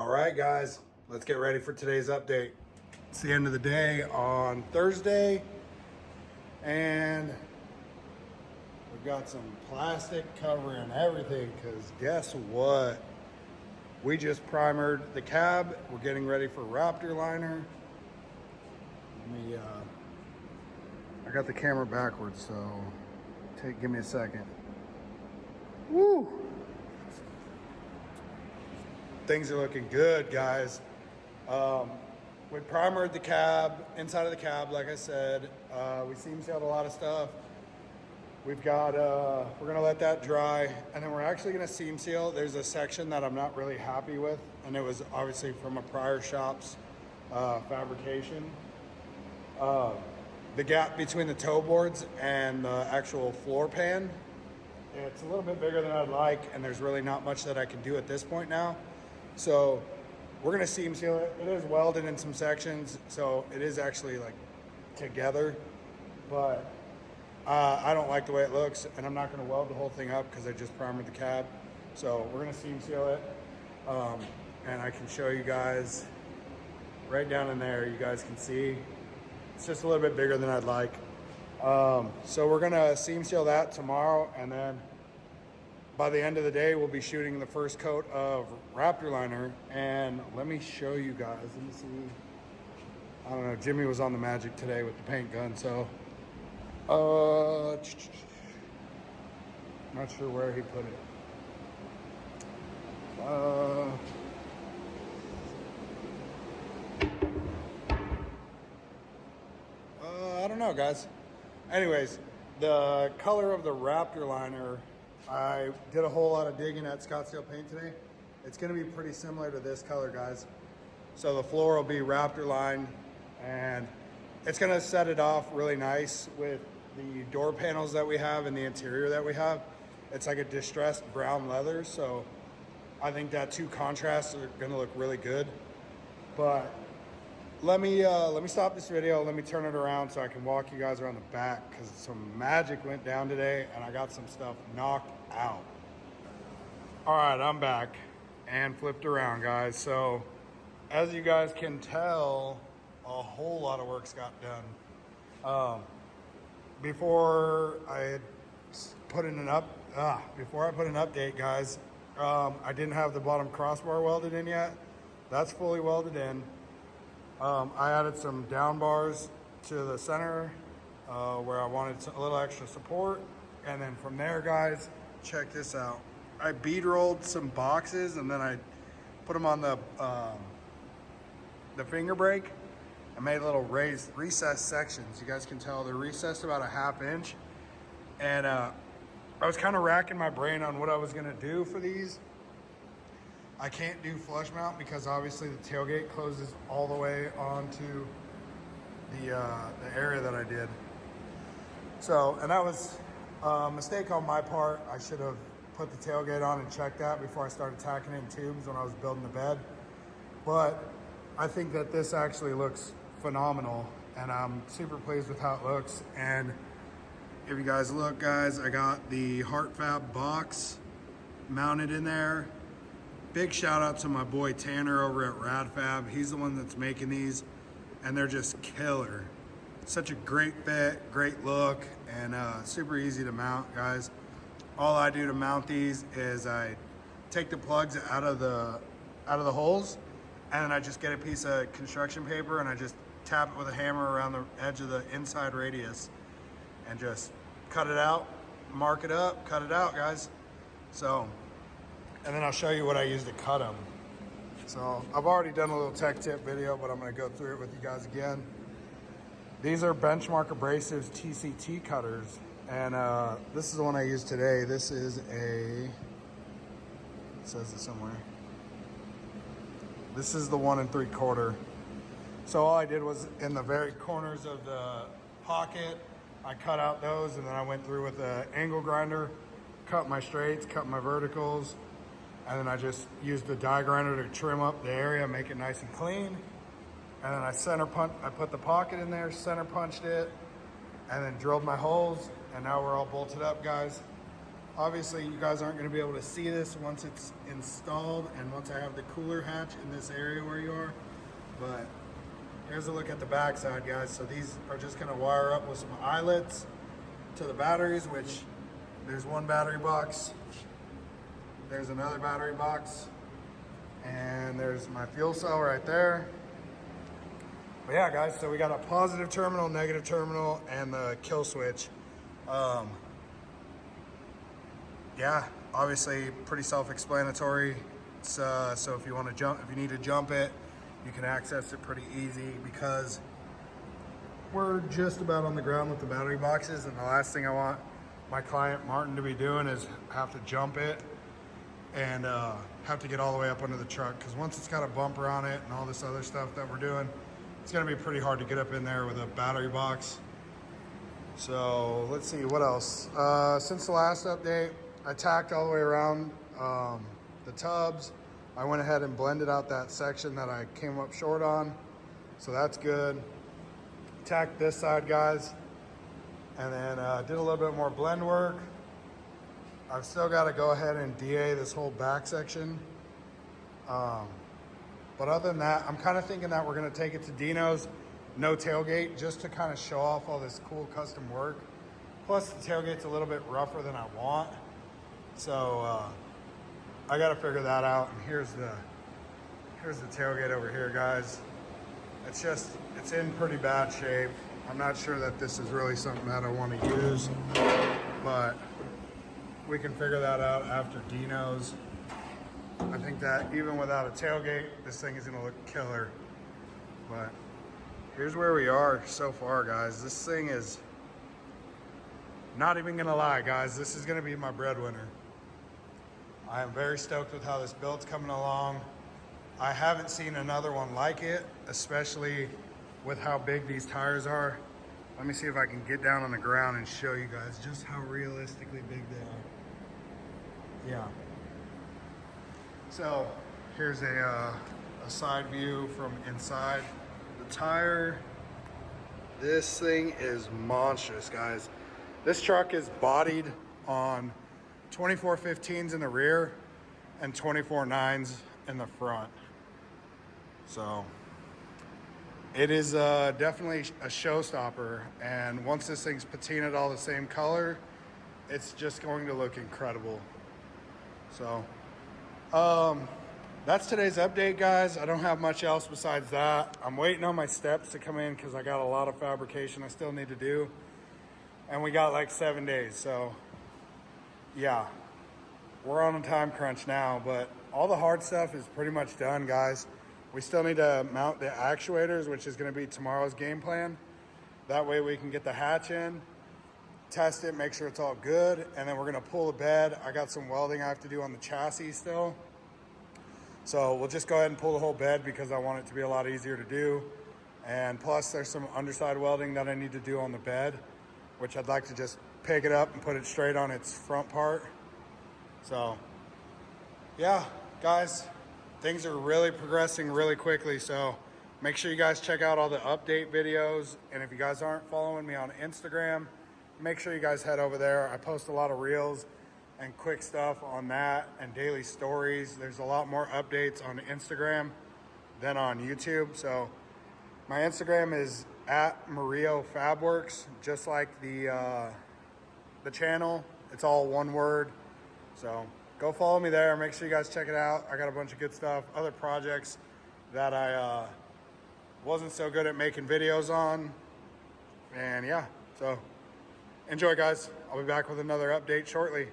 All right, guys, let's get ready for today's update. It's the end of the day on Thursday, and we've got some plastic covering everything because guess what? We just primered the cab. We're getting ready for Raptor liner. I got the camera backwards, so give me a second. Woo! Things are looking good, guys. We primered the cab, inside of the cab, like I said. We seam sealed a lot of stuff. We've got, we're gonna let that dry, and then we're actually gonna seam seal. There's a section that I'm not really happy with, and it was obviously from a prior shop's fabrication. The gap between the toe boards and the actual floor pan, it's a little bit bigger than I'd like, and there's really not much that I can do at this point now. So we're gonna seam seal it. It is welded in some sections, so it is actually like together, but I don't like the way it looks, and I'm not gonna weld the whole thing up because I just primered the cab. So we're gonna seam seal it, and I can show you guys right down in there. You guys can see it's just a little bit bigger than I'd like. So we're gonna seam seal that tomorrow, and then by the end of the day, we'll be shooting the first coat of Raptor liner. And let me show you guys. Let me see. I don't know. Jimmy was on the magic today with the paint gun, so not sure where he put it. I don't know, guys. Anyways, the color of the Raptor liner, I did a whole lot of digging at Scottsdale Paint today. It's gonna be pretty similar to this color, guys. So the floor will be Raptor lined, and it's gonna set it off really nice with the door panels that we have and the interior that we have. It's like a distressed brown leather, so I think that two contrasts are gonna look really good. But let me stop this video. Let me turn it around so I can walk you guys around the back, because some magic went down today and I got some stuff knocked out. All right, I'm back and flipped around, guys. So as you guys can tell, a whole lot of work's got done. Before I put in an update, guys, I didn't have the bottom crossbar welded in yet. That's fully welded in. I added some down bars to the center where I wanted a little extra support. And then from there, guys, check this out. I bead rolled some boxes, and then I put them on the finger brake. I made little raised recessed sections. You guys can tell they're recessed about a ½ inch. And I was kind of racking my brain on what I was gonna do for these. I can't do flush mount because obviously the tailgate closes all the way onto the area that I did. So, and that was a mistake on my part. I should have put the tailgate on and checked that before I started tacking in tubes when I was building the bed. But I think that this actually looks phenomenal, and I'm super pleased with how it looks. And if you guys look, guys, I got the Heart Fab box mounted in there. Big shout out to my boy Tanner over at Rad Fab. He's the one that's making these, and they're just killer. Such a great fit, great look, and super easy to mount, guys. All I do to mount these is I take the plugs out of the holes, and then I just get a piece of construction paper and I just tap it with a hammer around the edge of the inside radius and just cut it out, mark it up, cut it out, guys. So, and then I'll show you what I use to cut them. So I've already done a little tech tip video, but I'm gonna go through it with you guys again. These are Benchmark Abrasives TCT cutters, and this is the one I used today. This is it says it somewhere. This is the 1 3/4. So all I did was in the very corners of the pocket, I cut out those, and then I went through with an angle grinder, cut my straights, cut my verticals, and then I just used the die grinder to trim up the area, make it nice and clean. And then I put the pocket in there, center punched it, and then drilled my holes, and now we're all bolted up, guys. Obviously, you guys aren't going to be able to see this once it's installed and once I have the cooler hatch in this area where you are. But here's a look at the back side, guys. So these are just going to wire up with some eyelets to the batteries, which there's one battery box, there's another battery box, and there's my fuel cell right there. But yeah, guys, so we got a positive terminal, negative terminal, and the kill switch. Yeah, obviously pretty self-explanatory. So if you want to jump, if you need to jump it, you can access it pretty easy because we're just about on the ground with the battery boxes, and the last thing I want my client Martin to be doing is have to jump it and have to get all the way up under the truck, because once it's got a bumper on it and all this other stuff that we're doing, it's going to be pretty hard to get up in there with a battery box. So let's see what else. Since the last update, I tacked all the way around the tubs. I went ahead and blended out that section that I came up short on, so that's good. Tacked this side, guys, and then did a little bit more blend work. I've still got to go ahead and DA this whole back section. But other than that, I'm kind of thinking that we're going to take it to Dino's, no tailgate, just to kind of show off all this cool custom work. Plus the tailgate's a little bit rougher than I want. So I got to figure that out. And here's the tailgate over here, guys. It's in pretty bad shape. I'm not sure that this is really something that I want to use, but we can figure that out after Dino's. I think that even without a tailgate, this thing is going to look killer. But here's where we are so far, guys. This thing is, not even going to lie, guys, this is going to be my breadwinner. I am very stoked with how this build's coming along. I haven't seen another one like it, especially with how big these tires are. Let me see if I can get down on the ground and show you guys just how realistically big they are. Yeah. So here's a side view from inside the tire. This thing is monstrous, guys. This truck is bodied on 2415s in the rear and 24.9s in the front. So it is definitely a showstopper, and once this thing's patinaed all the same color, it's just going to look incredible. So that's today's update, guys. I don't have much else besides that. I'm waiting on my steps to come in because I got a lot of fabrication I still need to do, and we got like 7 days. So yeah, we're on a time crunch now, but all the hard stuff is pretty much done, guys. We still need to mount the actuators, which is going to be tomorrow's game plan. That way we can get the hatch in, test it, make sure it's all good, and then we're going to pull the bed. I got some welding I have to do on the chassis still. So we'll just go ahead and pull the whole bed because I want it to be a lot easier to do. And plus there's some underside welding that I need to do on the bed, which I'd like to just pick it up and put it straight on its front part. So yeah, guys, things are really progressing really quickly. So make sure you guys check out all the update videos. And if you guys aren't following me on Instagram, make sure you guys head over there. I post a lot of reels and quick stuff on that and daily stories. There's a lot more updates on Instagram than on YouTube. So my Instagram is at Murillo Fab Works, just like the channel. It's all one word. So go follow me there. Make sure you guys check it out. I got a bunch of good stuff, other projects that I wasn't so good at making videos on. And yeah, so enjoy, guys. I'll be back with another update shortly.